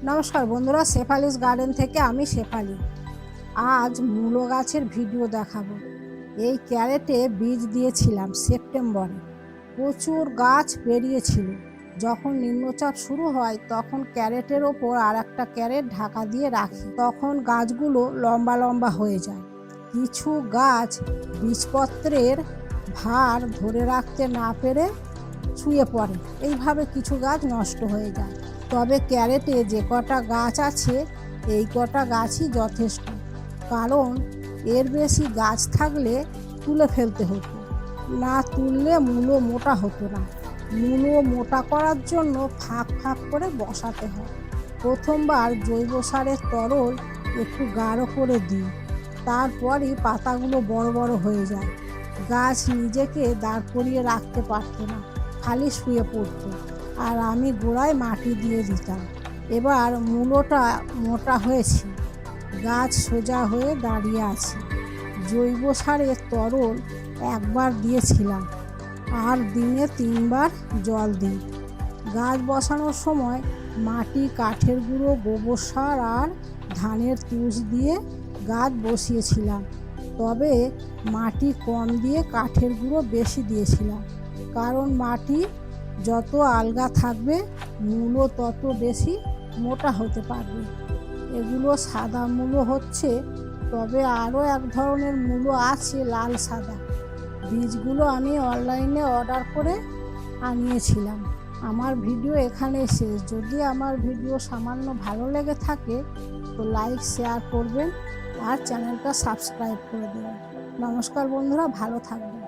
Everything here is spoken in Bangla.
নমস্কার বন্ধুরা, শেফালিস গার্ডেন থেকে আমি শেফালি। আজ মূলো গাছের ভিডিও দেখাবো। এই ক্যারেটে বীজ দিয়েছিলাম সেপ্টেম্বরে। প্রচুর গাছ বেরিয়েছিল। যখন নিম্নচাপ শুরু হয় তখন ক্যারেটের ওপর আর একটা ক্যারেট ঢাকা দিয়ে রাখি, তখন গাছগুলো লম্বা লম্বা হয়ে যায়। কিছু গাছ বীজপত্রের ভার ধরে রাখতে না পেরে শুয়ে পড়ে, এইভাবে কিছু গাছ নষ্ট হয়ে যায়। তবে ক্যারেটে যে কটা গাছ আছে এই কটা গাছই যথেষ্ট, কারণ এর বেশি গাছ থাকলে তুলে ফেলতে হতো, না তুললে মূলো মোটা হতো না। মূলো মোটা করার জন্য ফাঁক ফাঁক করে বসাতে হয়। প্রথমবার জৈব সারের তরল একটু গাঢ় করে দিই, তারপরই পাতাগুলো বড় বড় হয়ে যায়। গাছ নিজেকে দাঁড় করিয়ে রাখতে পারতো না, খালি শুয়ে পড়তো, আর আমি গোড়ায় মাটি দিয়ে দিতাম। এবার মূলোটা মোটা হয়েছে, গাছ সোজা হয়ে দাঁড়িয়ে আছে। জৈব সারের তরল একবার দিয়েছিলাম, আর দিনে 3বার জল দিই। গাছ বসানোর সময় মাটি, কাঠের গুঁড়ো, গোবর সার আর ধানের তুষ দিয়ে গাছ বসিয়েছিলাম। তবে মাটি কম দিয়ে কাঠের গুঁড়ো বেশি দিয়েছিলাম, কারণ মাটি যত আলগা থাকবে মূলো তত বেশি মোটা হতে পারবে। এগুলো সাদা মূলো হচ্ছে, তবে আরও এক ধরনের মূলো আছে লাল সাদা। বীজগুলো আমি অনলাইনে অর্ডার করে আনিয়েছিলাম। আমার ভিডিও এখানে শেষ। যদি আমার ভিডিও সামান্য ভালো লেগে থাকে তো লাইক, শেয়ার করবেন আর চ্যানেলটা সাবস্ক্রাইব করে দেবেন। নমস্কার বন্ধুরা, ভালো থাকবেন।